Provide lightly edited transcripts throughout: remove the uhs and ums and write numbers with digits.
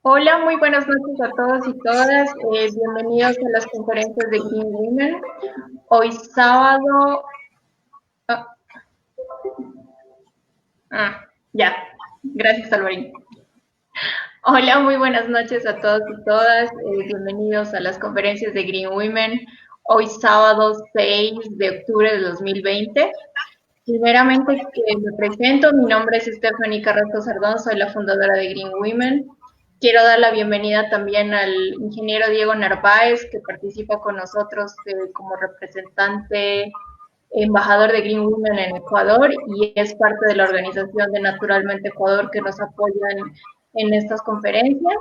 Hola, muy buenas noches a todos y todas. Bienvenidos a las conferencias de Green Women. Hoy sábado. ah, ya. Gracias, Alvarín. Hola, muy buenas noches a todos y todas. Bienvenidos a las conferencias de Green Women. Hoy sábado 6 de octubre de 2020. Primeramente, que me presento. Mi nombre es Stephanie Carrasco Sardón, soy la fundadora de Green Women. Quiero dar la bienvenida también al ingeniero Diego Narváez, que participa con nosotros como representante, embajador de Green Women en Ecuador y es parte de la organización de Naturalmente Ecuador que nos apoya en estas conferencias.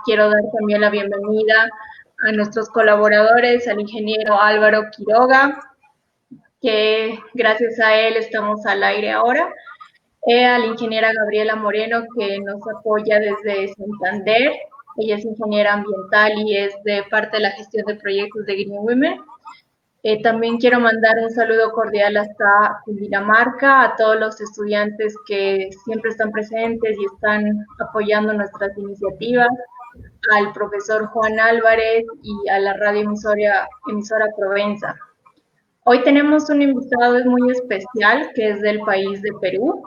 Quiero dar también la bienvenida a nuestros colaboradores, al ingeniero Álvaro Quiroga, que gracias a él estamos al aire ahora, a la ingeniera Gabriela Moreno, que nos apoya desde Santander. Ella es ingeniera ambiental y es de parte de la gestión de proyectos de Green Women. También quiero mandar un saludo cordial hasta Cundinamarca, a todos los estudiantes que siempre están presentes y están apoyando nuestras iniciativas, al profesor Juan Álvarez y a la radio emisora Provenza. Hoy tenemos un invitado muy especial que es del país de Perú.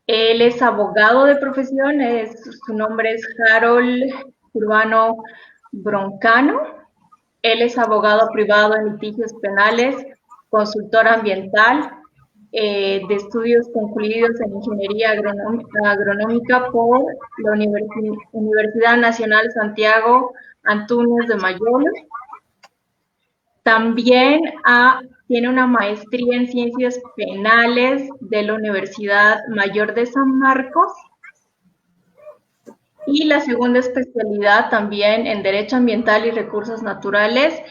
Él es abogado de profesión, su nombre es Harold Urbano Broncano. Él es abogado privado en litigios penales, consultor ambiental, de estudios concluidos en ingeniería agronómica por la Universidad Nacional Santiago Antúnez de Mayolo. También tiene una maestría en ciencias penales de la Universidad Mayor de San Marcos y la segunda especialidad también en Derecho Ambiental y Recursos Naturales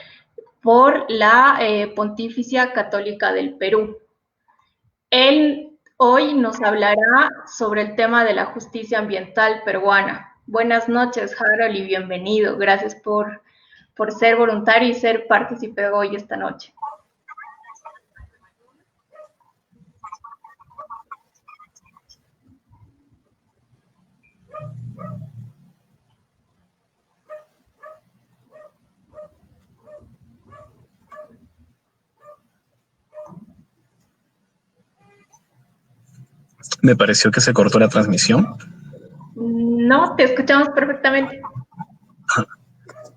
por la Pontificia Católica del Perú. Él hoy nos hablará sobre el tema de la justicia ambiental peruana. Buenas noches, Harold, y bienvenido. Gracias por ser voluntario y ser partícipe hoy esta noche. Me pareció que se cortó la transmisión. No, te escuchamos perfectamente.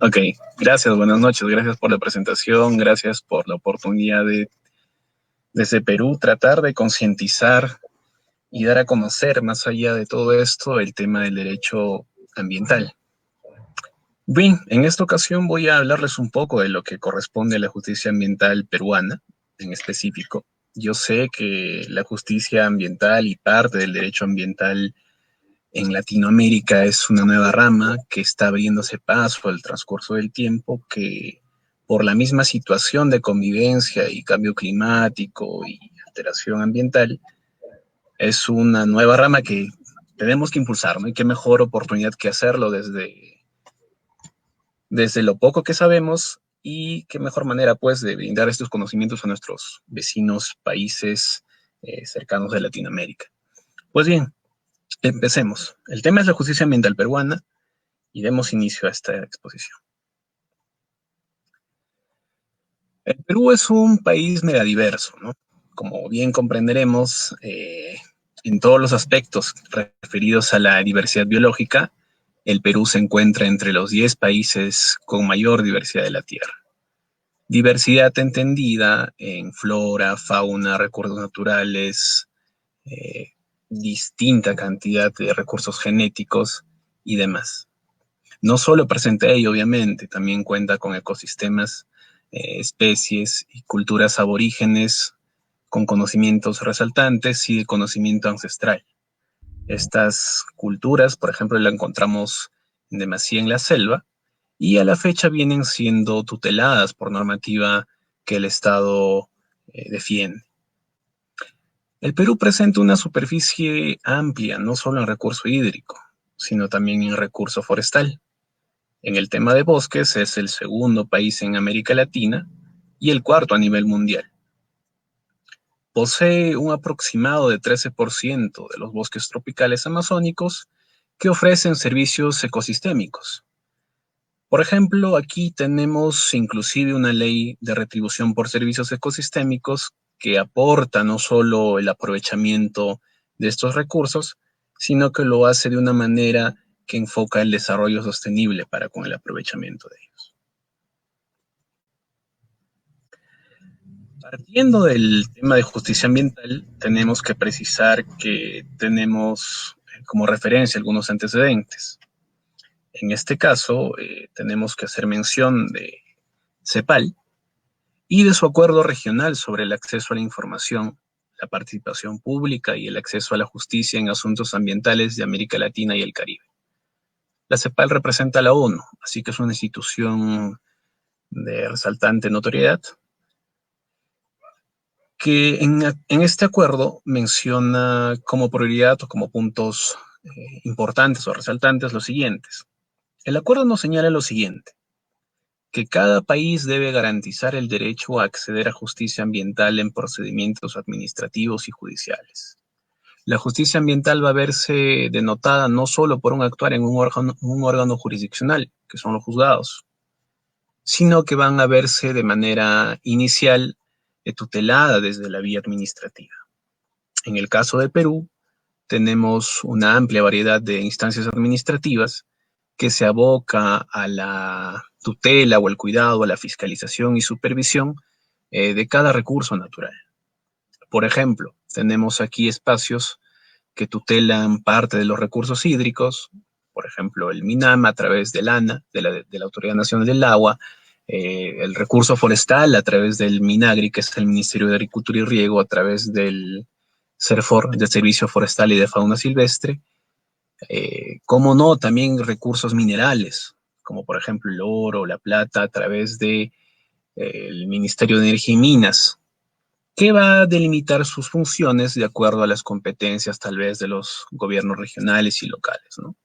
Ok, gracias, buenas noches, gracias por la presentación, gracias por la oportunidad de, desde Perú, tratar de concientizar y dar a conocer, más allá de todo esto, el tema del derecho ambiental. Bien, en esta ocasión voy a hablarles un poco de lo que corresponde a la justicia ambiental peruana, en específico. Yo sé que la justicia ambiental y parte del derecho ambiental en Latinoamérica es una nueva rama que está abriéndose paso al transcurso del tiempo, que por la misma situación de convivencia y cambio climático y alteración ambiental, es una nueva rama que tenemos que impulsar, ¿no? Y qué mejor oportunidad que hacerlo desde lo poco que sabemos y qué mejor manera, pues, de brindar estos conocimientos a nuestros vecinos países cercanos de Latinoamérica. Pues bien, empecemos. El tema es la justicia ambiental peruana y demos inicio a esta exposición. El Perú es un país megadiverso, ¿no? Como bien comprenderemos, en todos los aspectos referidos a la diversidad biológica, el Perú se encuentra entre los 10 países con mayor diversidad de la Tierra. Diversidad entendida en flora, fauna, recursos naturales, eh, distinta cantidad de recursos genéticos y demás. No solo presenta ello, obviamente, también cuenta con ecosistemas, especies y culturas aborígenes con conocimientos resaltantes y de conocimiento ancestral. Estas culturas, por ejemplo, las encontramos en demasía en la selva y a la fecha vienen siendo tuteladas por normativa que el Estado defiende. El Perú presenta una superficie amplia, no solo en recurso hídrico, sino también en recurso forestal. En el tema de bosques es el segundo país en América Latina y el cuarto a nivel mundial. Posee un aproximado de 13% de los bosques tropicales amazónicos que ofrecen servicios ecosistémicos. Por ejemplo, aquí tenemos inclusive una ley de retribución por servicios ecosistémicos que aporta no solo el aprovechamiento de estos recursos, sino que lo hace de una manera que enfoca el desarrollo sostenible para con el aprovechamiento de ellos. Partiendo del tema de justicia ambiental, tenemos que precisar que tenemos como referencia algunos antecedentes. En este caso, tenemos que hacer mención de CEPAL y de su acuerdo regional sobre el acceso a la información, la participación pública y el acceso a la justicia en asuntos ambientales de América Latina y el Caribe. La CEPAL representa a la ONU, así que es una institución de resaltante notoriedad, que en este acuerdo menciona como prioridad o como puntos importantes o resaltantes los siguientes. El acuerdo nos señala lo siguiente: que cada país debe garantizar el derecho a acceder a justicia ambiental en procedimientos administrativos y judiciales. La justicia ambiental va a verse denotada no solo por un actuar en un órgano jurisdiccional, que son los juzgados, sino que van a verse de manera inicial tutelada desde la vía administrativa. En el caso de Perú, tenemos una amplia variedad de instancias administrativas que se aboca a la tutela o el cuidado, a la fiscalización y supervisión de cada recurso natural. Por ejemplo, tenemos aquí espacios que tutelan parte de los recursos hídricos, por ejemplo, el MINAM a través del ANA, de la Autoridad Nacional del Agua, el recurso forestal a través del MINAGRI, que es el Ministerio de Agricultura y Riego, a través del SERFOR, del Servicio Forestal y de Fauna Silvestre. Cómo no, también recursos minerales, como por ejemplo el oro, la plata, a través de el Ministerio de Energía y Minas, que va a delimitar sus funciones de acuerdo a las competencias tal vez de los gobiernos regionales y locales, ¿no?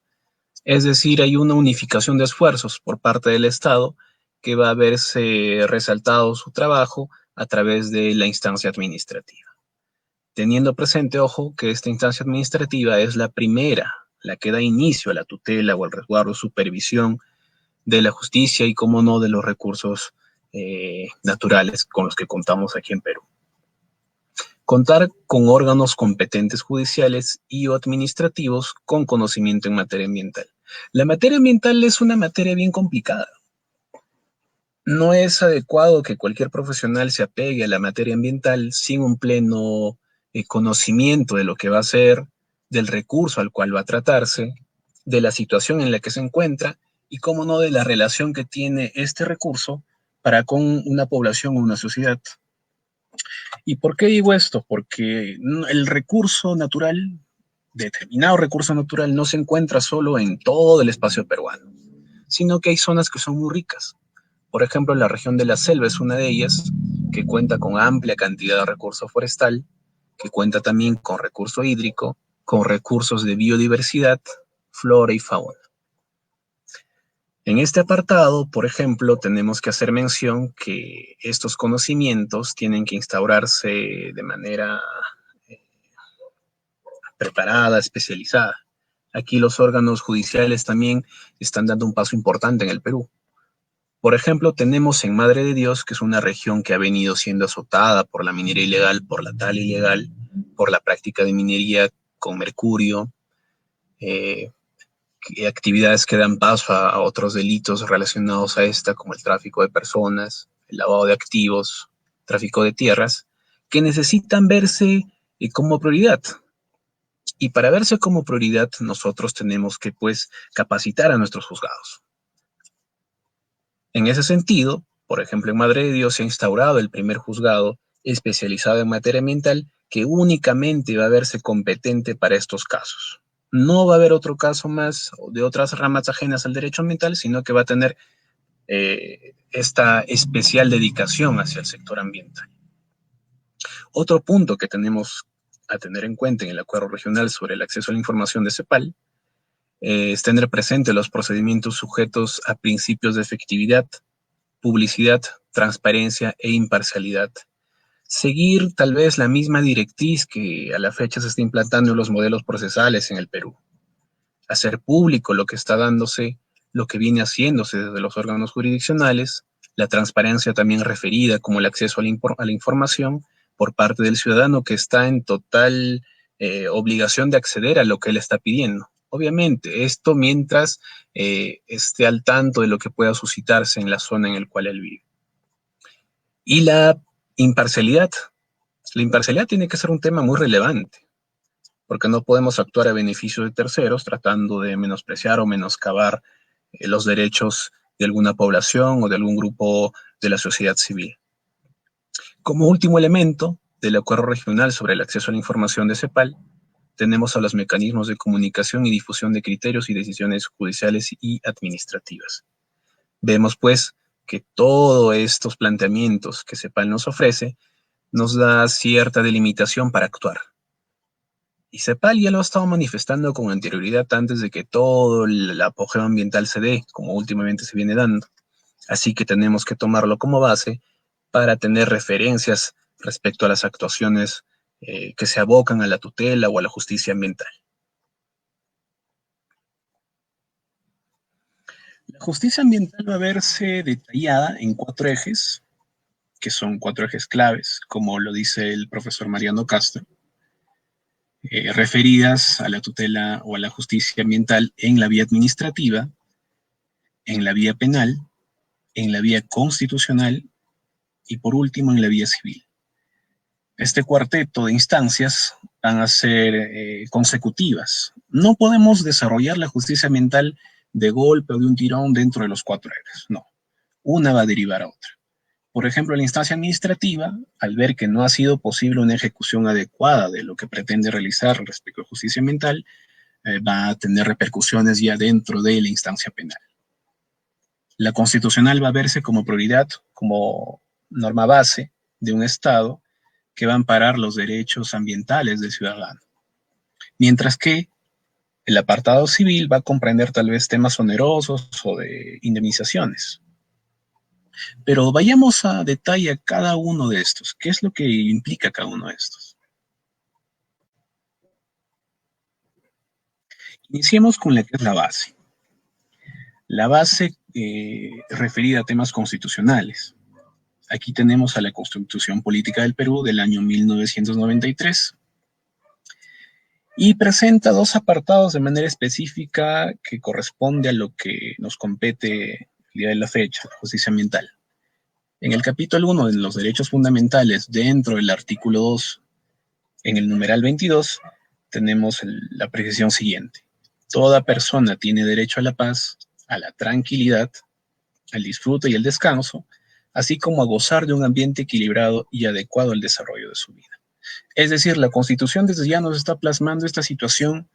Es decir, hay una unificación de esfuerzos por parte del Estado que va a verse resaltado su trabajo a través de la instancia administrativa. Teniendo presente, ojo, que esta instancia administrativa es la primera, la que da inicio a la tutela o al resguardo, supervisión de la justicia y, como no, de los recursos naturales con los que contamos aquí en Perú. Contar con órganos competentes judiciales y o administrativos con conocimiento en materia ambiental. La materia ambiental es una materia bien complicada. No es adecuado que cualquier profesional se apegue a la materia ambiental sin un pleno conocimiento de lo que va a ser, del recurso al cual va a tratarse, de la situación en la que se encuentra y, cómo no, de la relación que tiene este recurso para con una población o una sociedad. ¿Y por qué digo esto? Porque el recurso natural, determinado recurso natural, no se encuentra solo en todo el espacio peruano, sino que hay zonas que son muy ricas. Por ejemplo, la región de la selva es una de ellas, que cuenta con amplia cantidad de recurso forestal, que cuenta también con recurso hídrico, con recursos de biodiversidad, flora y fauna. En este apartado, por ejemplo, tenemos que hacer mención que estos conocimientos tienen que instaurarse de manera preparada, especializada. Aquí los órganos judiciales también están dando un paso importante en el Perú. Por ejemplo, tenemos en Madre de Dios, que es una región que ha venido siendo azotada por la minería ilegal, por la tala ilegal, por la práctica de minería con mercurio, actividades que dan paso a otros delitos relacionados a esta, como el tráfico de personas, el lavado de activos, tráfico de tierras, que necesitan verse como prioridad. Y para verse como prioridad, nosotros tenemos que, pues, capacitar a nuestros juzgados. En ese sentido, por ejemplo, en Madre de Dios se ha instaurado el primer juzgado especializado en materia ambiental que únicamente va a verse competente para estos casos. No va a haber otro caso más de otras ramas ajenas al derecho ambiental, sino que va a tener esta especial dedicación hacia el sector ambiental. Otro punto que tenemos a tener en cuenta en el Acuerdo Regional sobre el acceso a la información de CEPAL es tener presente los procedimientos sujetos a principios de efectividad, publicidad, transparencia e imparcialidad. Seguir tal vez la misma directriz que a la fecha se está implantando en los modelos procesales en el Perú. hacer público lo que está dándose, lo que viene haciéndose desde los órganos jurisdiccionales, la transparencia también referida como el acceso a la información por parte del ciudadano que está en total obligación de acceder a lo que él está pidiendo. Obviamente, esto mientras esté al tanto de lo que pueda suscitarse en la zona en la cual él vive. Y la imparcialidad. La imparcialidad tiene que ser un tema muy relevante, porque no podemos actuar a beneficio de terceros tratando de menospreciar o menoscabar los derechos de alguna población o de algún grupo de la sociedad civil. Como último elemento del acuerdo regional sobre el acceso a la información de CEPAL, tenemos a los mecanismos de comunicación y difusión de criterios y decisiones judiciales y administrativas. Vemos, pues, que todos estos planteamientos que CEPAL nos ofrece nos da cierta delimitación para actuar. Y CEPAL ya lo ha estado manifestando con anterioridad antes de que todo el apogeo ambiental se dé, como últimamente se viene dando. Así que tenemos que tomarlo como base para tener referencias respecto a las actuaciones que se abocan a la tutela o a la justicia ambiental. La justicia ambiental va a verse detallada en 4 ejes, que son 4 ejes claves, como lo dice el profesor Mariano Castro, referidas a la tutela o a la justicia ambiental en la vía administrativa, en la vía penal, en la vía constitucional y por último en la vía civil. Este cuarteto de instancias van a ser consecutivas. No podemos desarrollar la justicia ambiental de golpe o de un tirón dentro de los 4 ejes, no. Una va a derivar a otra. Por ejemplo, la instancia administrativa, al ver que no ha sido posible una ejecución adecuada de lo que pretende realizar respecto a justicia ambiental, va a tener repercusiones ya dentro de la instancia penal. La constitucional va a verse como prioridad, como norma base de un Estado que va a amparar los derechos ambientales del ciudadano. Mientras que el apartado civil va a comprender tal vez temas onerosos o de indemnizaciones. Pero vayamos a detalle a cada uno de estos. ¿Qué es lo que implica cada uno de estos? Iniciemos con la que es la base. La base referida a temas constitucionales. Aquí tenemos a la Constitución Política del Perú del año 1993 y presenta 2 apartados de manera específica que corresponde a lo que nos compete el día de la fecha, la justicia ambiental. En el capítulo 1 de los derechos fundamentales, dentro del artículo 2, en el numeral 22, tenemos la precisión siguiente. Toda persona tiene derecho a la paz, a la tranquilidad, al disfrute y al descanso, así como a gozar de un ambiente equilibrado y adecuado al desarrollo de su vida. Es decir, la Constitución desde ya nos está plasmando esta situación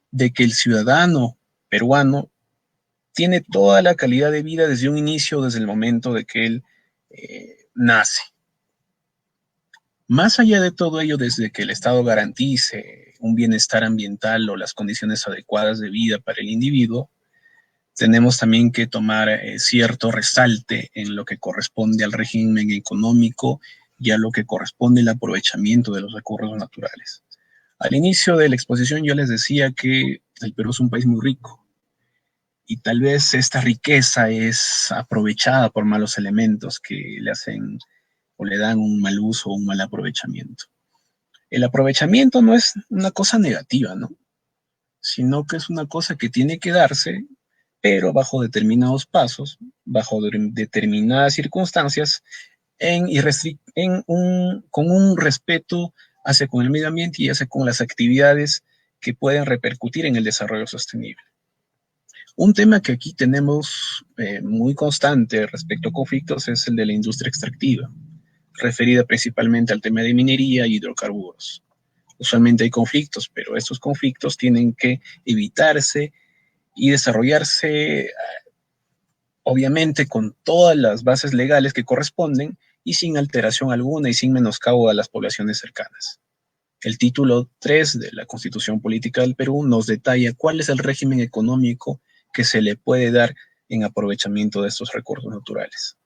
de que el ciudadano peruano tiene toda la calidad de vida desde un inicio, desde el momento de que él nace. Más allá de todo ello, desde que el Estado garantice un bienestar ambiental o las condiciones adecuadas de vida para el individuo, tenemos también que tomar cierto resalte en lo que corresponde al régimen económico y a lo que corresponde al aprovechamiento de los recursos naturales. Al inicio de la exposición yo les decía que el Perú es un país muy rico y tal vez esta riqueza es aprovechada por malos elementos que le hacen o le dan un mal uso o un mal aprovechamiento. El aprovechamiento no es una cosa negativa, ¿no? Sino que es una cosa que tiene que darse, pero bajo determinados pasos, bajo determinadas circunstancias, con un respeto hacia con el medio ambiente y hacia con las actividades que pueden repercutir en el desarrollo sostenible. Un tema que aquí tenemos muy constante respecto a conflictos es el de la industria extractiva, referida principalmente al tema de minería y hidrocarburos. Usualmente hay conflictos, pero estos conflictos tienen que evitarse y desarrollarse, obviamente, con todas las bases legales que corresponden y sin alteración alguna y sin menoscabo a las poblaciones cercanas. El título 3 de la Constitución Política del Perú nos detalla cuál es el régimen económico que se le puede dar en aprovechamiento de estos recursos naturales.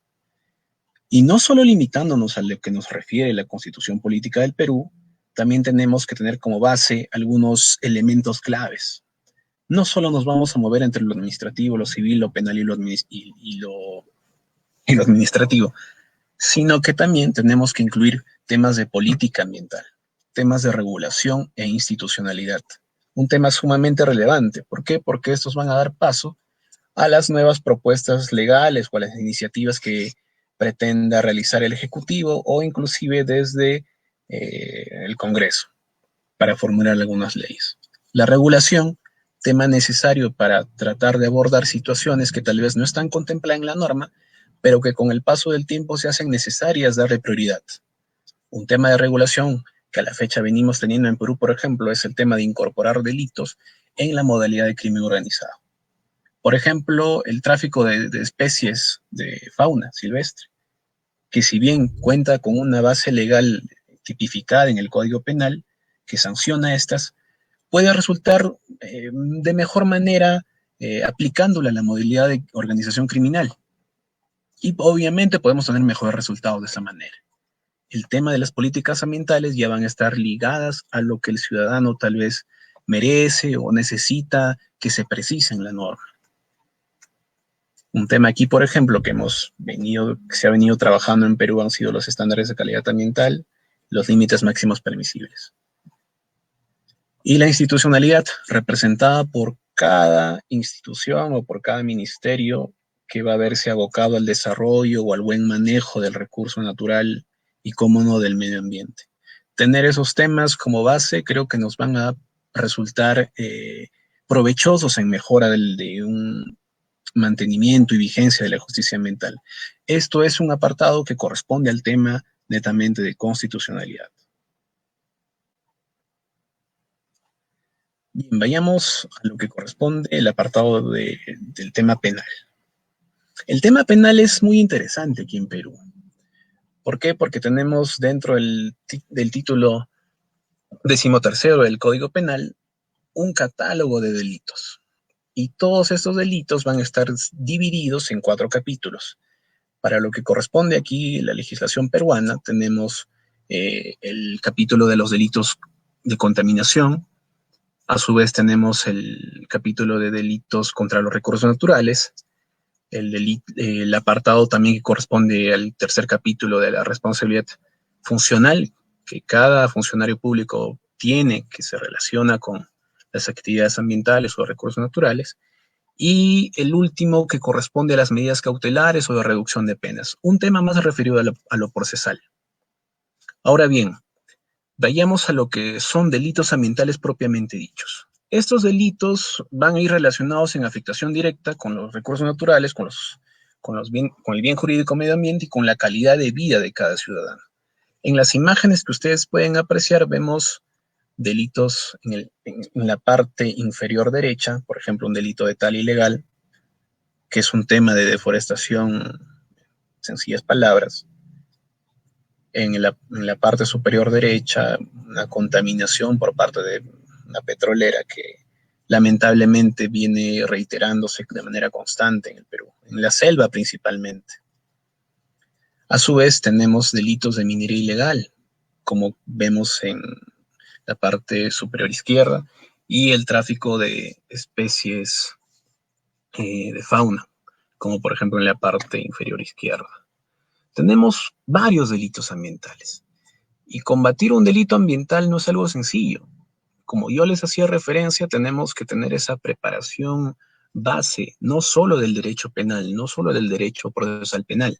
Y no solo limitándonos a lo que nos refiere la Constitución Política del Perú, también tenemos que tener como base algunos elementos claves. no solo nos vamos a mover entre lo administrativo, lo civil, lo penal y lo administrativo, sino que también tenemos que incluir temas de política ambiental, temas de regulación e institucionalidad. Un tema sumamente relevante. ¿Por qué? Porque estos van a dar paso a las nuevas propuestas legales o a las iniciativas que pretenda realizar el Ejecutivo o inclusive desde el Congreso para formular algunas leyes. La regulación, tema necesario para tratar de abordar situaciones que tal vez no están contempladas en la norma, pero que con el paso del tiempo se hacen necesarias darle prioridad. Un tema de regulación que a la fecha venimos teniendo en Perú, por ejemplo, es el tema de incorporar delitos en la modalidad de crimen organizado. Por ejemplo, el tráfico de especies de fauna silvestre, que si bien cuenta con una base legal tipificada en el Código Penal que sanciona estas, puede resultar de mejor manera aplicándola a la modalidad de organización criminal. Y obviamente podemos tener mejores resultados de esa manera. El tema de las políticas ambientales ya van a estar ligadas a lo que el ciudadano tal vez merece o necesita que se precise en la norma. Un tema aquí, por ejemplo, que se ha venido trabajando en Perú han sido los estándares de calidad ambiental, los límites máximos permisibles. Y la institucionalidad, representada por cada institución o por cada ministerio que va a verse abocado al desarrollo o al buen manejo del recurso natural y, cómo no, del medio ambiente. Tener esos temas como base creo que nos van a resultar provechosos en mejora de un mantenimiento y vigencia de la justicia ambiental. Esto es un apartado que corresponde al tema netamente de constitucionalidad. Bien, vayamos a lo que corresponde el apartado del tema penal. El tema penal es muy interesante aquí en Perú. ¿Por qué? Porque tenemos dentro del título 13º del Código Penal un catálogo de delitos. Y todos estos delitos van a estar divididos en 4 capítulos. Para lo que corresponde aquí la legislación peruana, tenemos el capítulo de los delitos de contaminación. A su vez tenemos el capítulo de delitos contra los recursos naturales, el apartado también que corresponde al 3er capítulo de la responsabilidad funcional que cada funcionario público tiene, que se relaciona con las actividades ambientales o recursos naturales, y el último que corresponde a las medidas cautelares o de reducción de penas, un tema más referido a lo procesal. Ahora bien, vayamos a lo que son delitos ambientales propiamente dichos. Estos delitos van a ir relacionados en afectación directa con los recursos naturales, con el bien jurídico medio ambiente y con la calidad de vida de cada ciudadano. En las imágenes que ustedes pueden apreciar vemos delitos en la parte inferior derecha, por ejemplo, un delito de tala ilegal, que es un tema de deforestación, sencillas palabras. En la parte superior derecha, una contaminación por parte de una petrolera que lamentablemente viene reiterándose de manera constante en el Perú, en la selva principalmente. A su vez tenemos delitos de minería ilegal, como vemos en la parte superior izquierda, y el tráfico de especies de fauna, como por ejemplo en la parte inferior izquierda. Tenemos varios delitos ambientales. Y combatir un delito ambiental no es algo sencillo. Como yo les hacía referencia, tenemos que tener esa preparación base, no solo del derecho penal, no solo del derecho procesal penal,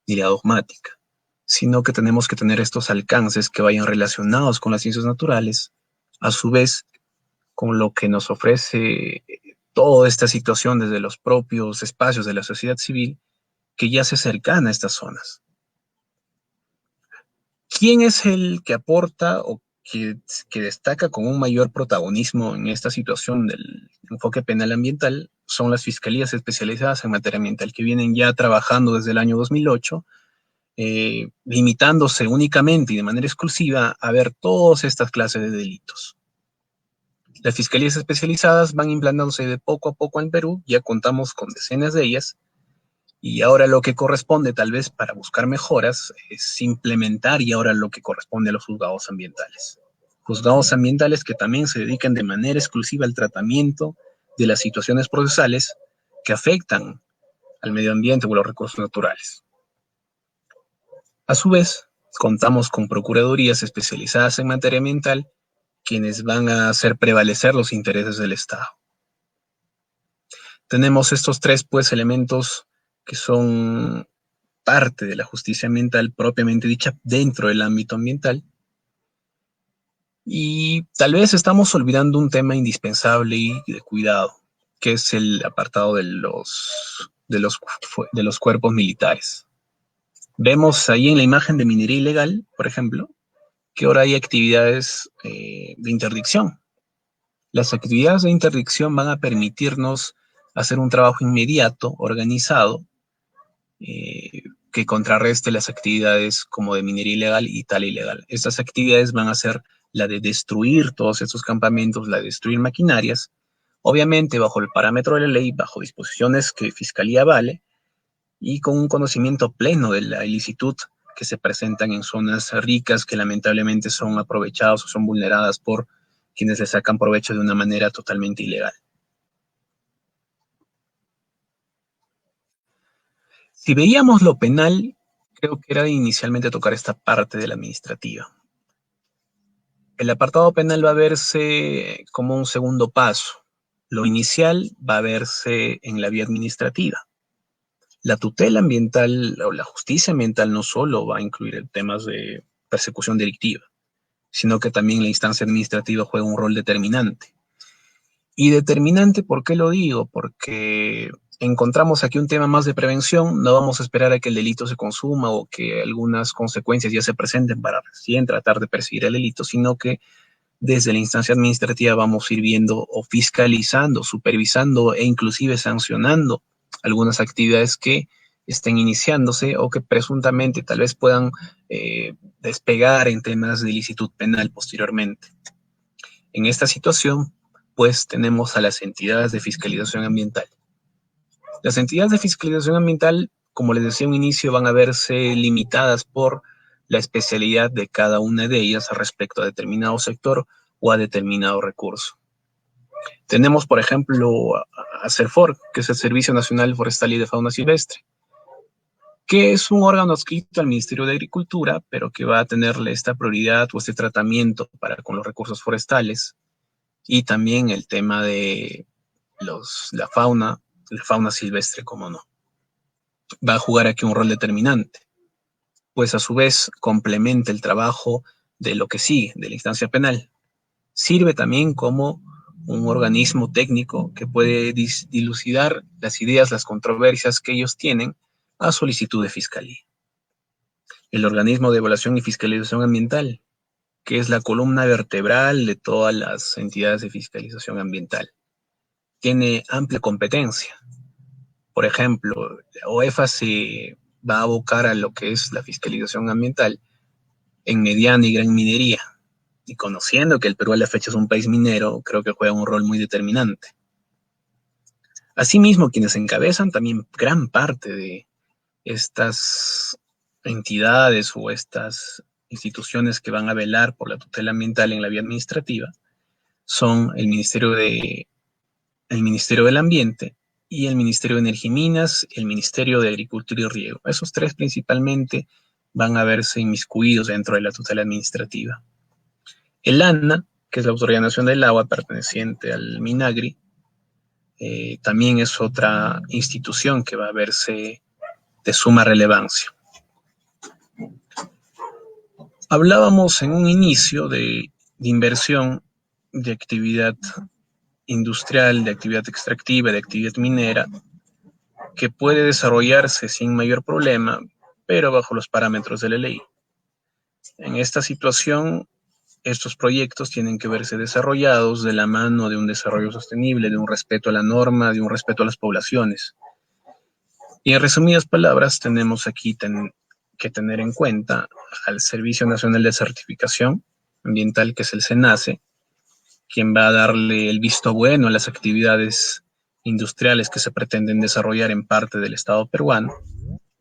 ni la dogmática, sino que tenemos que tener estos alcances que vayan relacionados con las ciencias naturales, a su vez con lo que nos ofrece toda esta situación desde los propios espacios de la sociedad civil que ya se cercana a estas zonas. ¿Quién es el que aporta o que destaca con un mayor protagonismo en esta situación del enfoque penal ambiental? Son las fiscalías especializadas en materia ambiental que vienen ya trabajando desde el año 2008, limitándose únicamente y de manera exclusiva a ver todas estas clases de delitos. Las fiscalías especializadas van implantándose de poco a poco en Perú, ya contamos con decenas de ellas, y ahora lo que corresponde tal vez para buscar mejoras es implementar y ahora lo que corresponde a los juzgados ambientales. Juzgados ambientales que también se dedican de manera exclusiva al tratamiento de las situaciones procesales que afectan al medio ambiente o a los recursos naturales. A su vez, contamos con procuradurías especializadas en materia ambiental, quienes van a hacer prevalecer los intereses del Estado. Tenemos estos tres, pues, elementos que son parte de la justicia ambiental propiamente dicha dentro del ámbito ambiental. Y tal vez estamos olvidando un tema indispensable y de cuidado, que es el apartado de los cuerpos militares. Vemos ahí en la imagen de minería ilegal, por ejemplo, que ahora hay actividades de interdicción. Las actividades de interdicción van a permitirnos hacer un trabajo inmediato, organizado, que contrarreste las actividades como de minería ilegal y tala ilegal. Estas actividades van a ser la de destruir todos estos campamentos, la de destruir maquinarias, obviamente bajo el parámetro de la ley, bajo disposiciones que Fiscalía vale, y con un conocimiento pleno de la ilicitud que se presentan en zonas ricas que lamentablemente son aprovechadas o son vulneradas por quienes le sacan provecho de una manera totalmente ilegal. Si veíamos lo penal, creo que era inicialmente tocar esta parte de la administrativa. El apartado penal va a verse como un segundo paso. Lo inicial va a verse en la vía administrativa. La tutela ambiental o la justicia ambiental no solo va a incluir temas de persecución delictiva, sino que también la instancia administrativa juega un rol determinante. Y determinante, ¿por qué lo digo? Porque encontramos aquí un tema más de prevención, no vamos a esperar a que el delito se consuma o que algunas consecuencias ya se presenten para recién tratar de perseguir el delito, sino que desde la instancia administrativa vamos a ir viendo o fiscalizando, supervisando e inclusive sancionando algunas actividades que estén iniciándose o que presuntamente tal vez puedan despegar en temas de ilicitud penal posteriormente. En esta situación, pues tenemos a las entidades de fiscalización ambiental. Las entidades de fiscalización ambiental, como les decía en un inicio, van a verse limitadas por la especialidad de cada una de ellas respecto a determinado sector o a determinado recurso. Tenemos, por ejemplo, a CERFOR, que es el Servicio Nacional Forestal y de Fauna Silvestre, que es un órgano adscrito al Ministerio de Agricultura, pero que va a tenerle esta prioridad o este tratamiento para con los recursos forestales, y también el tema de la fauna silvestre, como no. Va a jugar aquí un rol determinante, pues a su vez complementa el trabajo de lo que sigue, de la instancia penal. Sirve también como un organismo técnico que puede dilucidar las ideas, las controversias que ellos tienen a solicitud de fiscalía. El organismo de evaluación y fiscalización ambiental, que es la columna vertebral de todas las entidades de fiscalización ambiental. Tiene amplia competencia. Por ejemplo, la OEFA se va a abocar a lo que es la fiscalización ambiental en mediana y gran minería. Y conociendo que el Perú a la fecha es un país minero, creo que juega un rol muy determinante. Asimismo, quienes encabezan también gran parte de estas entidades o estas instituciones que van a velar por la tutela ambiental en la vía administrativa son el Ministerio del Ambiente y el Ministerio de Energía y Minas, el Ministerio de Agricultura y Riego. Esos tres principalmente van a verse inmiscuidos dentro de la tutela administrativa. El ANA, que es la Autoridad Nacional del Agua, perteneciente al MINAGRI, también es otra institución que va a verse de suma relevancia. Hablábamos en un inicio de inversión, de actividad industrial, de actividad extractiva, de actividad minera, que puede desarrollarse sin mayor problema, pero bajo los parámetros de la ley. En esta situación, estos proyectos tienen que verse desarrollados de la mano de un desarrollo sostenible, de un respeto a la norma, de un respeto a las poblaciones. Y en resumidas palabras, tenemos aquí que tener en cuenta al Servicio Nacional de Certificación Ambiental, que es el SENACE, quien va a darle el visto bueno a las actividades industriales que se pretenden desarrollar en parte del Estado peruano,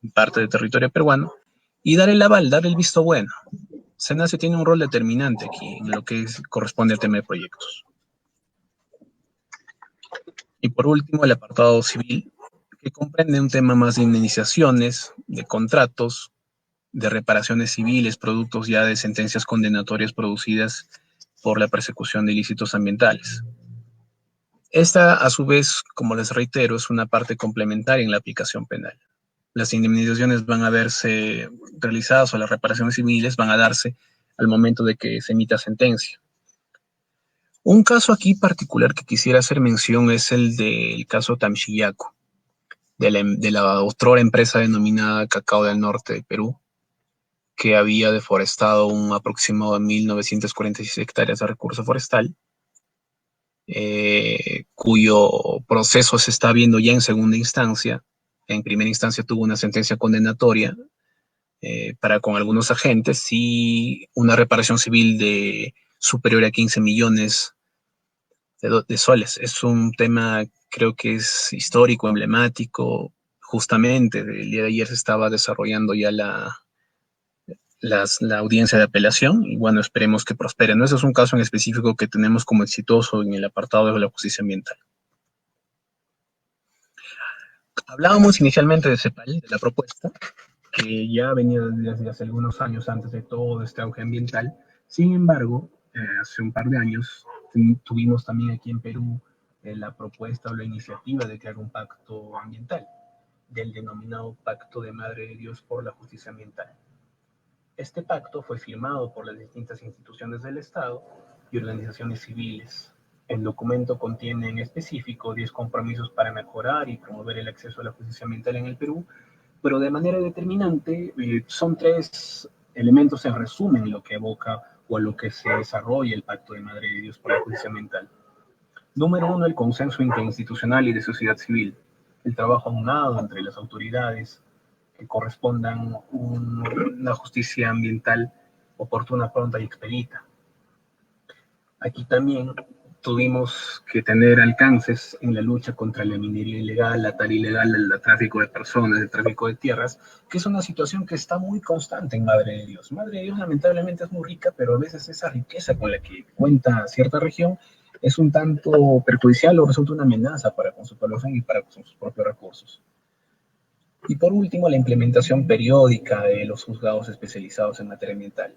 en parte del territorio peruano, y dar el aval, dar el visto bueno. SENACE tiene un rol determinante aquí en lo que corresponde al tema de proyectos. Y por último, el apartado civil, que comprende un tema más de indemnizaciones, de contratos, de reparaciones civiles, productos ya de sentencias condenatorias producidas por la persecución de ilícitos ambientales. Esta, a su vez, como les reitero, es una parte complementaria en la aplicación penal. Las indemnizaciones van a verse realizadas o las reparaciones civiles van a darse al momento de que se emita sentencia. Un caso aquí particular que quisiera hacer mención es el del caso Tamchillaco, de la otrora empresa denominada Cacao del Norte de Perú, que había deforestado un aproximado de 1.946 hectáreas de recurso forestal, cuyo proceso se está viendo ya en segunda instancia. En primera instancia tuvo una sentencia condenatoria para con algunos agentes y una reparación civil de superior a 15 millones de soles. Es un tema, creo que es histórico, emblemático. Justamente el día de ayer se estaba desarrollando ya la audiencia de apelación y bueno, esperemos que prospere. ¿No? Ese es un caso en específico que tenemos como exitoso en el apartado de la justicia ambiental. Hablábamos inicialmente de CEPAL, de la propuesta, que ya venía desde hace algunos años antes de todo este auge ambiental. Sin embargo, hace un par de años tuvimos también aquí en Perú la propuesta o la iniciativa de crear un pacto ambiental, del denominado Pacto de Madre de Dios por la Justicia Ambiental. Este pacto fue firmado por las distintas instituciones del Estado y organizaciones civiles. El documento contiene en específico 10 compromisos para mejorar y promover el acceso a la justicia ambiental en el Perú, pero de manera determinante son 3 elementos en resumen lo que evoca o a lo que se desarrolla el Pacto de Madre de Dios por la Justicia Ambiental. Número 1, el consenso interinstitucional y de sociedad civil, el trabajo aunado entre las autoridades que correspondan una justicia ambiental oportuna, pronta y expedita. Aquí también tuvimos que tener alcances en la lucha contra la minería ilegal, la tala ilegal, el tráfico de personas, el tráfico de tierras, que es una situación que está muy constante en Madre de Dios. Madre de Dios lamentablemente es muy rica, pero a veces esa riqueza con la que cuenta cierta región es un tanto perjudicial o resulta una amenaza para con su población y para con sus propios recursos. Y por último, la implementación periódica de los juzgados especializados en materia ambiental.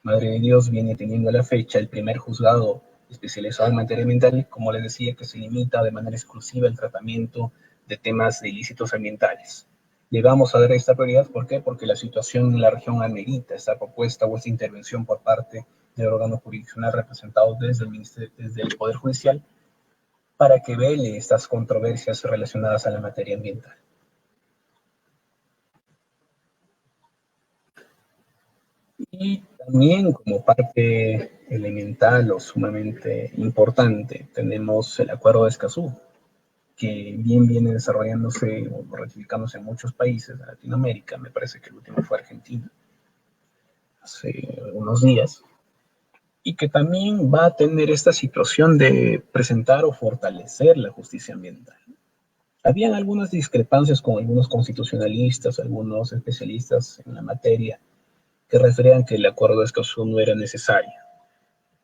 Madre de Dios viene teniendo a la fecha el primer juzgado especializado en materia ambiental, como les decía, que se limita de manera exclusiva al tratamiento de temas de ilícitos ambientales. Le vamos a dar esta prioridad, ¿por qué? Porque la situación en la región amerita esta propuesta o esta intervención por parte del órgano jurisdiccional representado desde el Poder Judicial para que vele estas controversias relacionadas a la materia ambiental. Y también como parte elemental o sumamente importante tenemos el Acuerdo de Escazú, que bien viene desarrollándose o ratificándose en muchos países de Latinoamérica. Me parece que el último fue Argentina, hace unos días, y que también va a tener esta situación de presentar o fortalecer la justicia ambiental. Habían algunas discrepancias con algunos constitucionalistas, algunos especialistas en la materia, que referían que el acuerdo de Escazú no era necesario,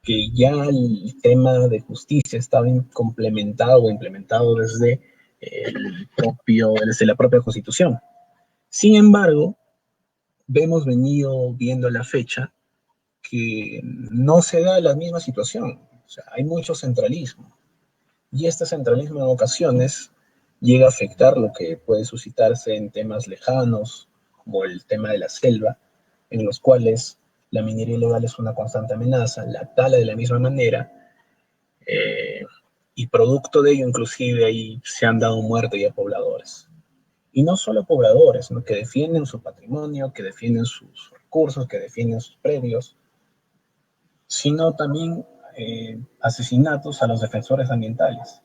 que ya el tema de justicia estaba complementado o implementado desde la propia Constitución. Sin embargo, hemos venido viendo la fecha que no se da la misma situación. O sea, hay mucho centralismo. Y este centralismo en ocasiones llega a afectar lo que puede suscitarse en temas lejanos, como el tema de la selva, en los cuales la minería ilegal es una constante amenaza, la tala de la misma manera, y producto de ello inclusive ahí se han dado muerte ya a pobladores. Y no solo pobladores, sino que defienden su patrimonio, que defienden sus recursos, que defienden sus predios, sino también asesinatos a los defensores ambientales.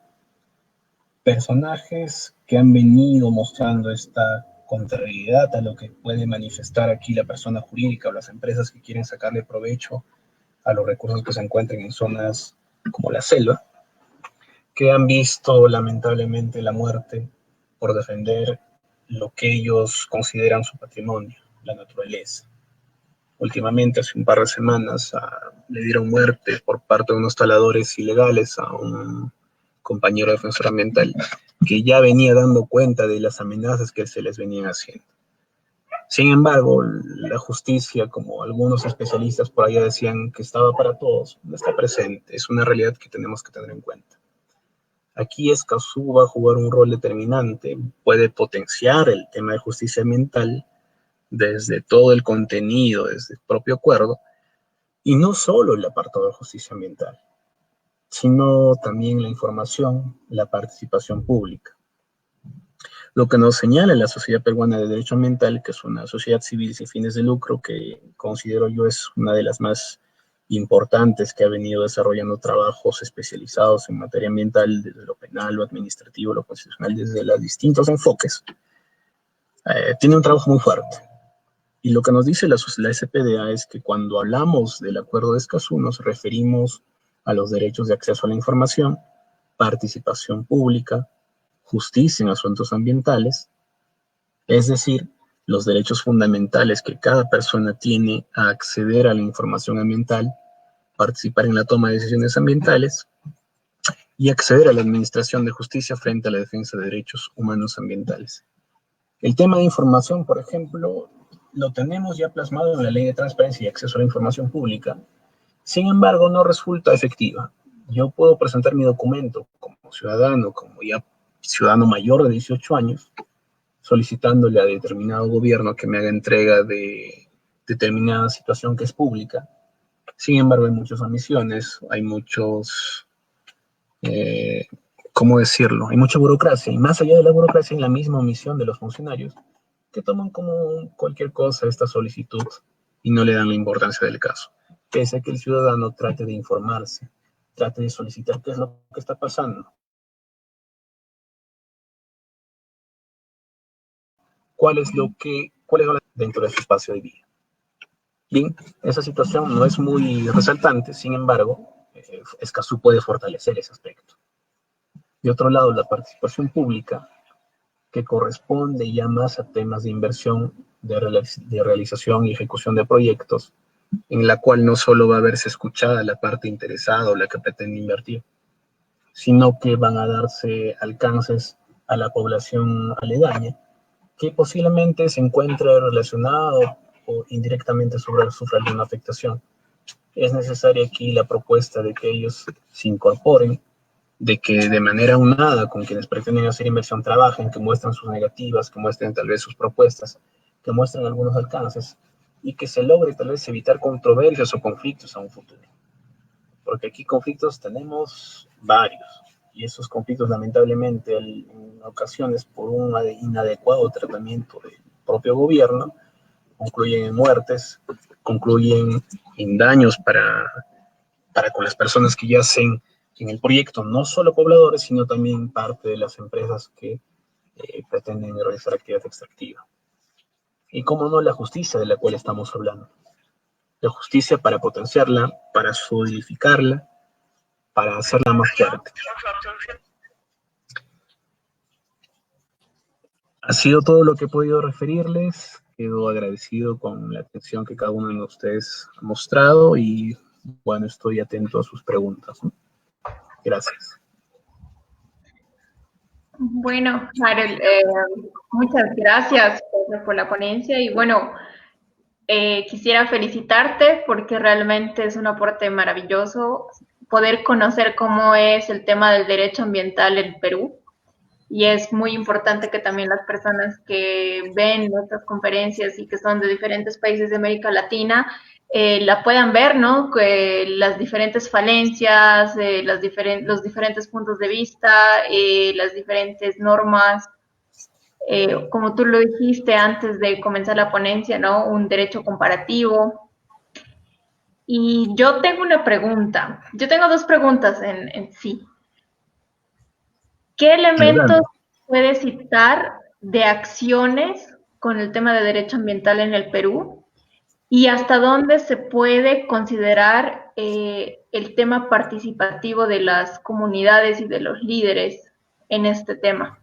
Personajes que han venido mostrando esta contrariedad a lo que puede manifestar aquí la persona jurídica o las empresas que quieren sacarle provecho a los recursos que se encuentran en zonas como la selva, que han visto lamentablemente la muerte por defender lo que ellos consideran su patrimonio, la naturaleza. Últimamente, hace un par de semanas, le dieron muerte por parte de unos taladores ilegales a un compañero defensor ambiental, que ya venía dando cuenta de las amenazas que se les venían haciendo. Sin embargo, la justicia, como algunos especialistas por allá decían que estaba para todos, no está presente. Es una realidad que tenemos que tener en cuenta. Aquí Escazú va a jugar un rol determinante, puede potenciar el tema de justicia ambiental desde todo el contenido, desde el propio acuerdo, y no solo el apartado de justicia ambiental, sino también la información, la participación pública. Lo que nos señala la Sociedad Peruana de Derecho Ambiental, que es una sociedad civil sin fines de lucro, que considero yo es una de las más importantes que ha venido desarrollando trabajos especializados en materia ambiental, desde lo penal, lo administrativo, lo constitucional, desde los distintos enfoques, tiene un trabajo muy fuerte. Y lo que nos dice la SPDA es que cuando hablamos del Acuerdo de Escazú nos referimos a los derechos de acceso a la información, participación pública, justicia en asuntos ambientales, es decir, los derechos fundamentales que cada persona tiene a acceder a la información ambiental, participar en la toma de decisiones ambientales y acceder a la administración de justicia frente a la defensa de derechos humanos ambientales. El tema de información, por ejemplo, lo tenemos ya plasmado en la Ley de Transparencia y Acceso a la Información Pública. Sin embargo, no resulta efectiva. Yo puedo presentar mi documento como ciudadano, como ya ciudadano mayor de 18 años, solicitándole a determinado gobierno que me haga entrega de determinada situación que es pública. Sin embargo, hay muchas omisiones, hay muchos, ¿cómo decirlo? Hay mucha burocracia, y más allá de la burocracia, hay la misma omisión de los funcionarios, que toman como cualquier cosa esta solicitud y no le dan la importancia del caso. Pese a que el ciudadano trate de informarse, trate de solicitar qué es lo que está pasando, cuál es dentro de su espacio de vida. Bien, esa situación no es muy resaltante, sin embargo, Escazú puede fortalecer ese aspecto. De otro lado, la participación pública, que corresponde ya más a temas de inversión, de realización y ejecución de proyectos, en la cual no solo va a verse escuchada la parte interesada o la que pretende invertir, sino que van a darse alcances a la población aledaña, que posiblemente se encuentre relacionado o indirectamente sufra alguna afectación. Es necesaria aquí la propuesta de que ellos se incorporen, de que de manera unada con quienes pretenden hacer inversión trabajen, que muestren sus negativas, que muestren tal vez sus propuestas, que muestren algunos alcances y que se logre tal vez evitar controversias o conflictos a un futuro. Porque aquí conflictos tenemos varios y esos conflictos lamentablemente en ocasiones por un inadecuado tratamiento del propio gobierno concluyen en muertes, concluyen en daños para con las personas que yacen en el proyecto, no solo pobladores, sino también parte de las empresas que pretenden realizar actividad extractiva. Y cómo no, la justicia de la cual estamos hablando. La justicia para potenciarla, para solidificarla, para hacerla más fuerte. Ha sido todo lo que he podido referirles. Quedo agradecido con la atención que cada uno de ustedes ha mostrado y bueno, estoy atento a sus preguntas, ¿no? Gracias. Bueno, Harold, muchas gracias por la ponencia y bueno, quisiera felicitarte porque realmente es un aporte maravilloso poder conocer cómo es el tema del derecho ambiental en Perú. Y es muy importante que también las personas que ven nuestras conferencias y que son de diferentes países de América Latina la puedan ver, ¿no? Que las diferentes falencias, los diferentes puntos de vista, las diferentes normas, como tú lo dijiste antes de comenzar la ponencia, ¿no? Un derecho comparativo. Y yo tengo una pregunta, yo tengo dos preguntas en sí. ¿Qué elementos puede citar de acciones con el tema de derecho ambiental en el Perú? ¿Y hasta dónde se puede considerar el tema participativo de las comunidades y de los líderes en este tema?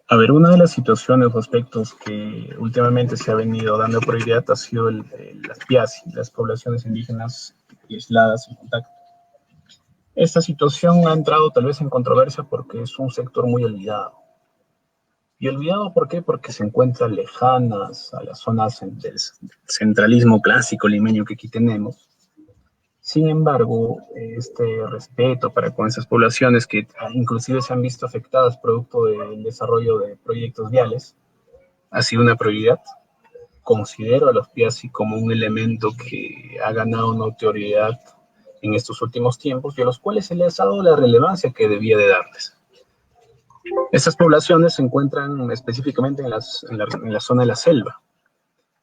A ver, una de las situaciones o aspectos que últimamente se ha venido dando prioridad ha sido las PIASI, las poblaciones indígenas y aisladas en contacto. Esta situación ha entrado tal vez en controversia porque es un sector muy olvidado. Y olvidado, ¿por qué? Porque se encuentran lejanas a las zonas del centralismo clásico limeño que aquí tenemos. Sin embargo, este respeto para con esas poblaciones que inclusive se han visto afectadas producto del desarrollo de proyectos viales, ha sido una prioridad. Considero a los Piazzi como un elemento que ha ganado notoriedad en estos últimos tiempos y a los cuales se les ha dado la relevancia que debía de darles. Estas poblaciones se encuentran específicamente en la zona de la selva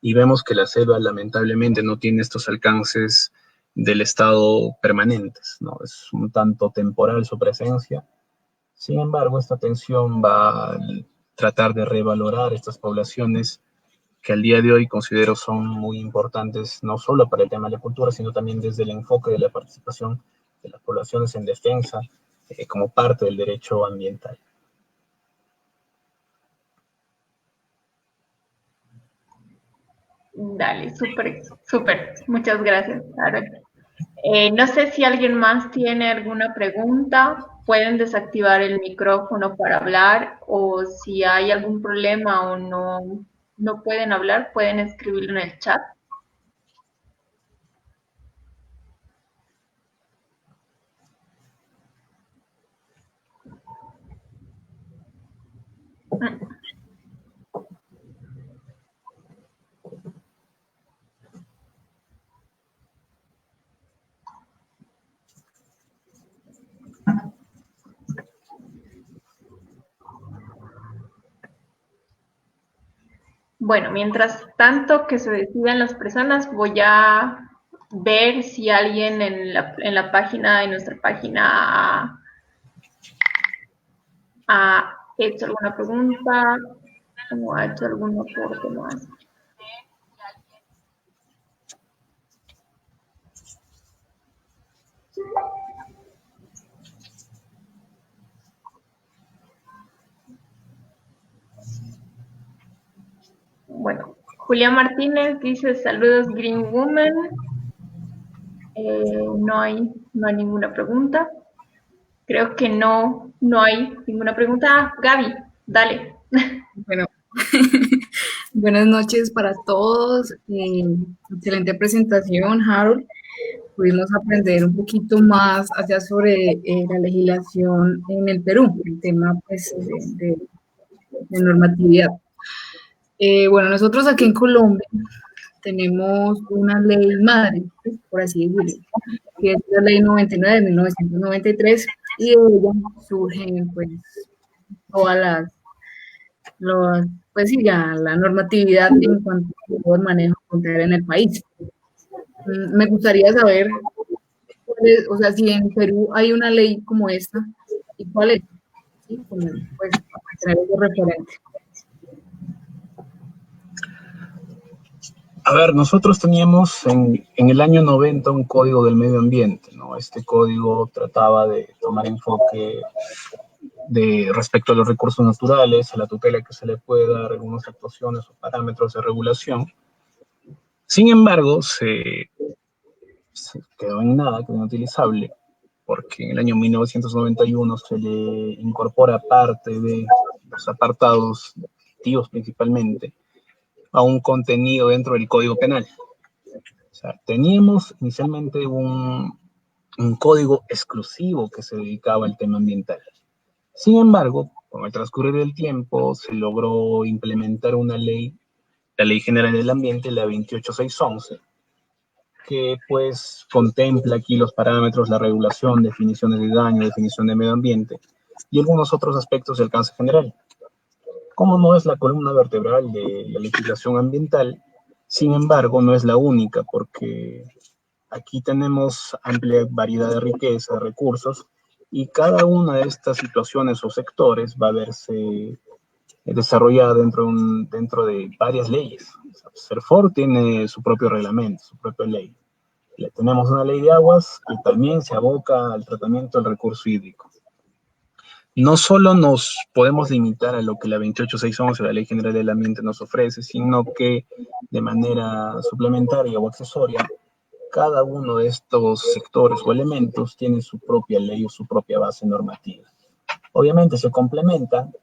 y vemos que la selva lamentablemente no tiene estos alcances del Estado permanentes, ¿no? Es un tanto temporal su presencia. Sin embargo, esta atención va a tratar de revalorar estas poblaciones que al día de hoy considero son muy importantes, no solo para el tema de la cultura, sino también desde el enfoque de la participación de las poblaciones en defensa como parte del derecho ambiental. Dale, súper, súper. Muchas gracias, Aaron. No sé si alguien más tiene alguna pregunta. Pueden desactivar el micrófono para hablar o si hay algún problema o no pueden hablar, pueden escribirlo en el chat. Bueno, mientras tanto que se decidan las personas, voy a ver si alguien en la página, en nuestra página, ha hecho alguna pregunta o ha hecho algún aporte más. Bueno, Julián Martínez dice saludos Green Woman. No hay ninguna pregunta. Creo que no hay ninguna pregunta. Ah, Gaby, dale. Bueno, buenas noches para todos. Excelente presentación, Harold. Pudimos aprender un poquito más allá sobre la legislación en el Perú, el tema pues, de normatividad. Bueno, nosotros aquí en Colombia tenemos una ley madre, pues, por así decirlo, que es la ley 99 de 1993, y de ella surgen pues todas pues sí, ya la normatividad en cuanto al manejo fronterizo en el país. Me gustaría saber, o sea, si en Perú hay una ley como esta, ¿y cuál es? ¿Sí? Como, pues, para tener algo referente. A ver, nosotros teníamos en el año 90 un código del medio ambiente, ¿no? Este código trataba de tomar enfoque respecto a los recursos naturales, a la tutela que se le puede dar, algunas actuaciones o parámetros de regulación. Sin embargo, se quedó en nada, quedó inutilizable, porque en el año 1991 se le incorpora parte de los apartados delictivos principalmente a un contenido dentro del Código Penal. O sea, teníamos inicialmente un código exclusivo que se dedicaba al tema ambiental. Sin embargo, con el transcurrir del tiempo se logró implementar una ley, la Ley General del Ambiente, la 28611, que pues contempla aquí los parámetros, la regulación, definiciones de daño, definición de medio ambiente y algunos otros aspectos de alcance general. Como no es la columna vertebral de la legislación ambiental, sin embargo no es la única, porque aquí tenemos amplia variedad de riqueza, de recursos, y cada una de estas situaciones o sectores va a verse desarrollada dentro de varias leyes. O sea, CERFOR tiene su propio reglamento, su propia ley. Tenemos una ley de aguas que también se aboca al tratamiento del recurso hídrico. No solo nos podemos limitar a lo que la 28611, la Ley General del Ambiente, nos ofrece, sino que de manera suplementaria o accesoria, cada uno de estos sectores o elementos tiene su propia ley o su propia base normativa. Obviamente se complementan,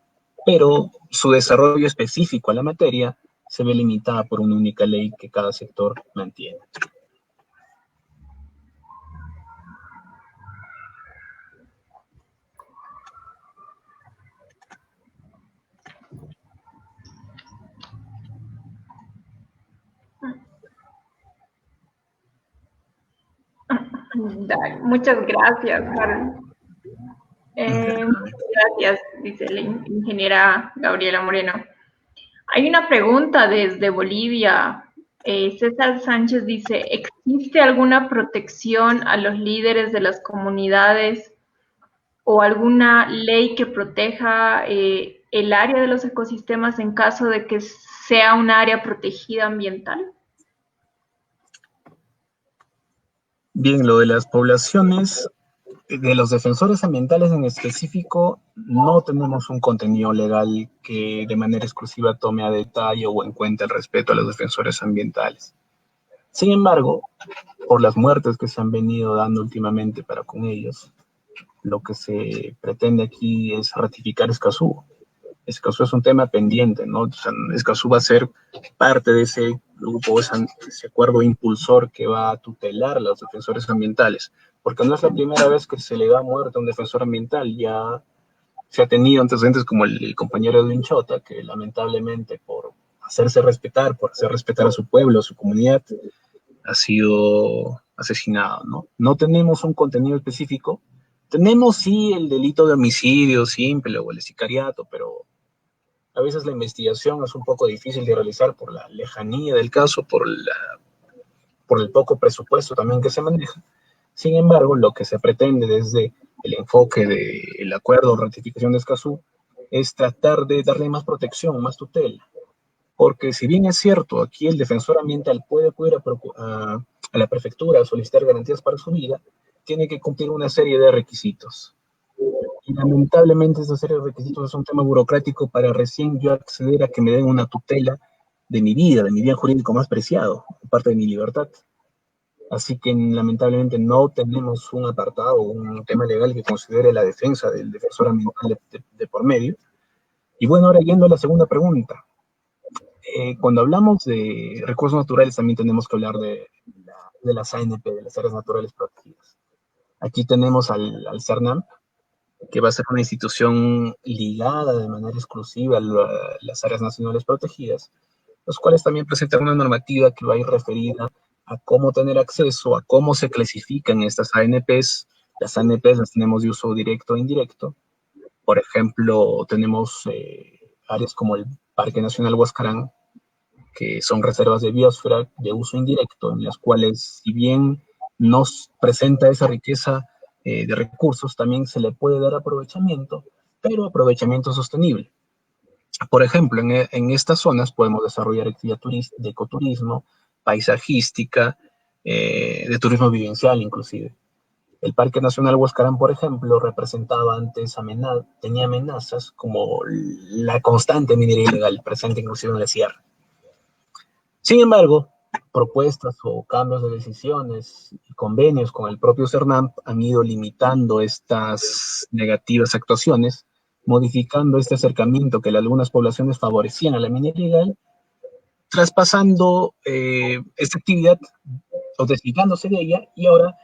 pero su desarrollo específico a la materia se ve limitada por una única ley que cada sector mantiene. Muchas gracias, Harold. Gracias, dice la ingeniera Gabriela Moreno. Hay una pregunta desde Bolivia. César Sánchez dice, ¿existe alguna protección a los líderes de las comunidades o alguna ley que proteja el área de los ecosistemas en caso de que sea un área protegida ambiental? Bien, lo de las poblaciones, de los defensores ambientales en específico, no tenemos un contenido legal que de manera exclusiva tome a detalle o en cuenta el respeto a los defensores ambientales. Sin embargo, por las muertes que se han venido dando últimamente para con ellos, lo que se pretende aquí es ratificar Escazú. Escazú es un tema pendiente, ¿no? O sea, Escazú va a ser parte de ese grupo, ese acuerdo impulsor que va a tutelar a los defensores ambientales, porque no es la primera vez que se le da muerte a un defensor ambiental, ya se ha tenido antecedentes como el compañero Edwin Chota, que lamentablemente por hacerse respetar, por hacer respetar a su pueblo, a su comunidad, ha sido asesinado, ¿no? No tenemos un contenido específico, tenemos sí el delito de homicidio simple o el sicariato, pero a veces la investigación es un poco difícil de realizar por la lejanía del caso, por el poco presupuesto también que se maneja. Sin embargo, lo que se pretende desde el enfoque del acuerdo o ratificación de Escazú es tratar de darle más protección, más tutela. Porque si bien es cierto, aquí el defensor ambiental puede acudir a la prefectura a solicitar garantías para su vida, tiene que cumplir una serie de requisitos. Y lamentablemente esa serie de requisitos es un tema burocrático para recién yo acceder a que me den una tutela de mi vida, de mi bien jurídico más preciado, parte de mi libertad. Así que lamentablemente no tenemos un apartado, un tema legal que considere la defensa del defensor ambiental de por medio. Y bueno, ahora yendo a la segunda pregunta. Cuando hablamos de recursos naturales también tenemos que hablar de las ANP, de las áreas naturales protegidas. Aquí tenemos al CERNAMP, que va a ser una institución ligada de manera exclusiva a las áreas nacionales protegidas, los cuales también presentan una normativa que va a ir referida a cómo tener acceso, a cómo se clasifican estas ANPs. Las ANPs las tenemos de uso directo e indirecto. Por ejemplo, tenemos áreas como el Parque Nacional Huascarán, que son reservas de biosfera de uso indirecto, en las cuales, si bien nos presenta esa riqueza de recursos, también se le puede dar aprovechamiento, pero aprovechamiento sostenible. Por ejemplo, en estas zonas podemos desarrollar actividad de ecoturismo, paisajística, de turismo vivencial inclusive. El Parque Nacional Huascarán, por ejemplo, representaba antes tenía amenazas como la constante minería ilegal presente inclusive en la sierra. Sin embargo, propuestas o cambios de decisiones y convenios con el propio CERNAMP han ido limitando estas negativas actuaciones, modificando este acercamiento que algunas poblaciones favorecían a la minería ilegal, traspasando esta actividad o desligándose de ella y ahora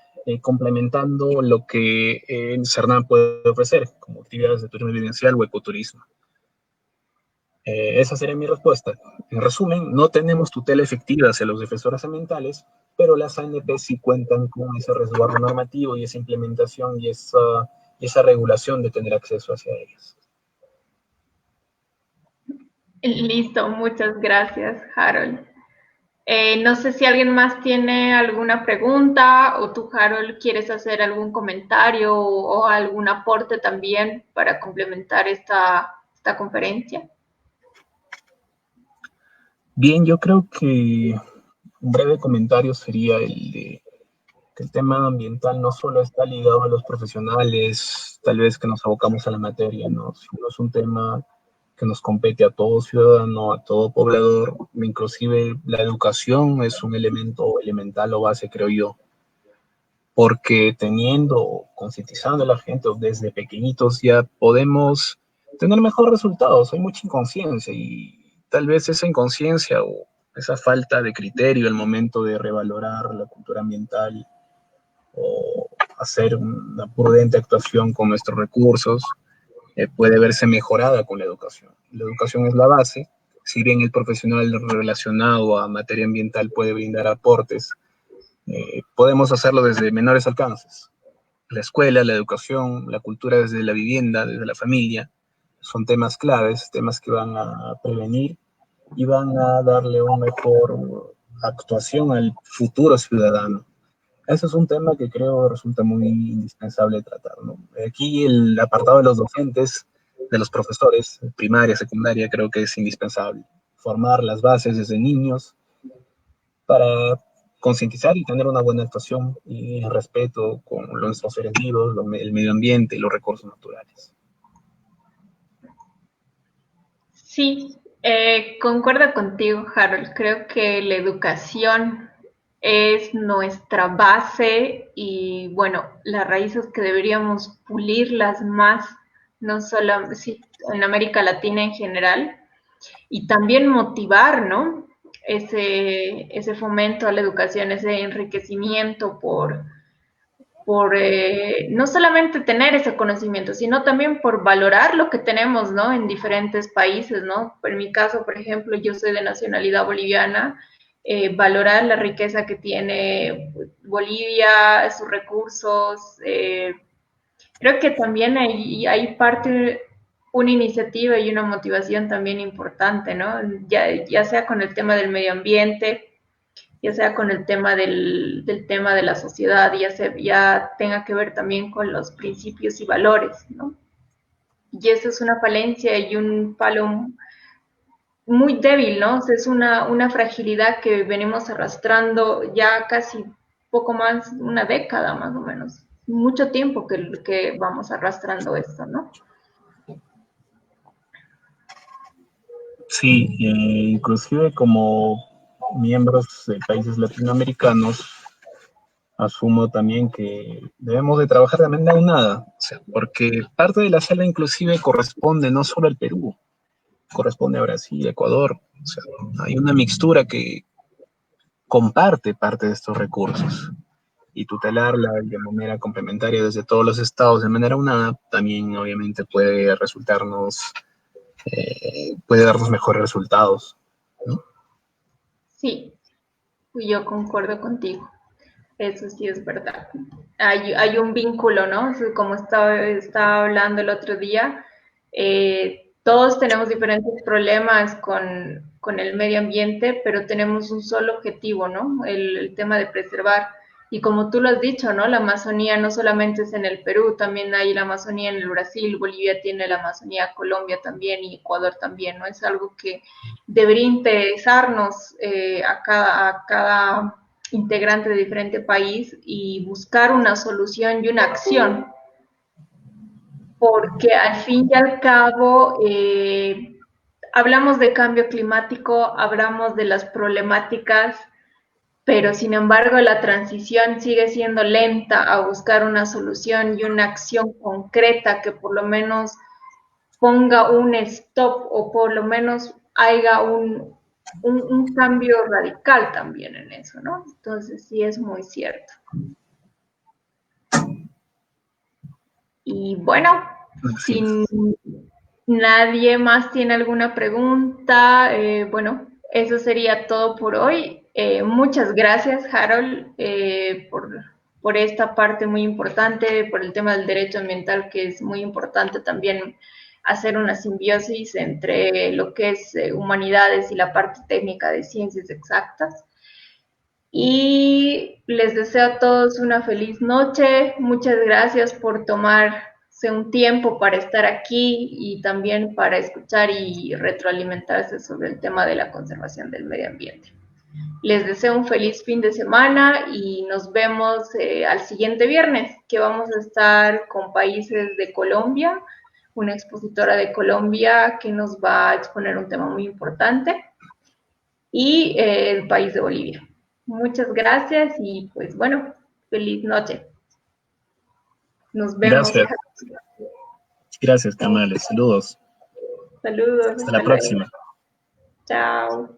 complementando lo que el CERNAMP puede ofrecer como actividades de turismo evidencial o ecoturismo. Esa sería mi respuesta. En resumen, no tenemos tutela efectiva hacia los defensores ambientales, pero las ANP sí cuentan con ese resguardo normativo y esa implementación y esa regulación de tener acceso hacia ellas. Listo, muchas gracias, Harold. No sé si alguien más tiene alguna pregunta o tú, Harold, quieres hacer algún comentario o algún aporte también para complementar esta conferencia. Bien, yo creo que un breve comentario sería el de que el tema ambiental no solo está ligado a los profesionales, tal vez que nos abocamos a la materia, ¿no? Sino es un tema que nos compete a todo ciudadano, a todo poblador. Inclusive la educación es un elemento elemental o base, creo yo, porque concientizando a la gente desde pequeñitos ya podemos tener mejores resultados. Hay mucha inconsciencia y tal vez esa inconsciencia o esa falta de criterio al momento de revalorar la cultura ambiental o hacer una prudente actuación con nuestros recursos puede verse mejorada con la educación. La educación es la base. Si bien el profesional relacionado a materia ambiental puede brindar aportes, podemos hacerlo desde menores alcances. La escuela, la educación, la cultura desde la vivienda, desde la familia, son temas claves, temas que van a prevenir y van a darle una mejor actuación al futuro ciudadano. Ese es un tema que creo resulta muy indispensable tratar, ¿no? Aquí el apartado de los docentes, de los profesores, primaria, secundaria, creo que es indispensable. Formar las bases desde niños para concientizar y tener una buena actuación y respeto con nuestros seres vivos, el medio ambiente y los recursos naturales. Sí, concuerdo contigo, Harold. Creo que la educación es nuestra base y, bueno, las raíces que deberíamos pulirlas más, no solo sí, en América Latina en general, y también motivar, ¿no? Ese fomento a la educación, ese enriquecimiento por no solamente tener ese conocimiento, sino también por valorar lo que tenemos, ¿no? En diferentes países, ¿no? En mi caso, por ejemplo, yo soy de nacionalidad boliviana, valorar la riqueza que tiene Bolivia, sus recursos. Creo que también hay parte, una iniciativa y una motivación también importante, ¿no? Ya sea con el tema del medio ambiente, ya sea con el tema del tema de la sociedad, ya tenga que ver también con los principios y valores, ¿no? Y eso es una falencia y un palo muy débil, ¿no? O sea, es una fragilidad que venimos arrastrando ya casi poco más, una década más o menos. Mucho tiempo que vamos arrastrando esto, ¿no? Sí, inclusive como miembros de países latinoamericanos, asumo también que debemos de trabajar de manera unada, o sea, porque parte de la selva inclusive corresponde no solo al Perú, corresponde a Brasil, Ecuador, o sea, hay una mixtura que comparte parte de estos recursos y tutelarla de manera complementaria desde todos los estados de manera unada también obviamente puede darnos mejores resultados, ¿no? Sí, yo concuerdo contigo. Eso sí es verdad. Hay un vínculo, ¿no? Como estaba hablando el otro día, todos tenemos diferentes problemas con el medio ambiente, pero tenemos un solo objetivo, ¿no? El tema de preservar. Y como tú lo has dicho, ¿no? La Amazonía no solamente es en el Perú, también hay la Amazonía en el Brasil, Bolivia tiene la Amazonía, Colombia también y Ecuador también, ¿no? Es algo que debería interesarnos a cada integrante de diferente país y buscar una solución y una acción, porque al fin y al cabo hablamos de cambio climático, hablamos de las problemáticas, pero sin embargo la transición sigue siendo lenta a buscar una solución y una acción concreta que por lo menos ponga un stop o por lo menos haya un cambio radical también en eso, ¿no? Entonces sí es muy cierto. Y bueno, si nadie más tiene alguna pregunta, bueno, eso sería todo por hoy. Muchas gracias, Harold, por esta parte muy importante, por el tema del derecho ambiental, que es muy importante también hacer una simbiosis entre lo que es humanidades y la parte técnica de ciencias exactas. Y les deseo a todos una feliz noche. Muchas gracias por tomarse un tiempo para estar aquí y también para escuchar y retroalimentarse sobre el tema de la conservación del medio ambiente. Les deseo un feliz fin de semana y nos vemos al siguiente viernes, que vamos a estar con países de Colombia, una expositora de Colombia que nos va a exponer un tema muy importante, y el país de Bolivia. Muchas gracias y pues bueno, feliz noche. Nos vemos. Gracias. Gracias, Kamales. Saludos. Saludos. Hasta la próxima. Chao.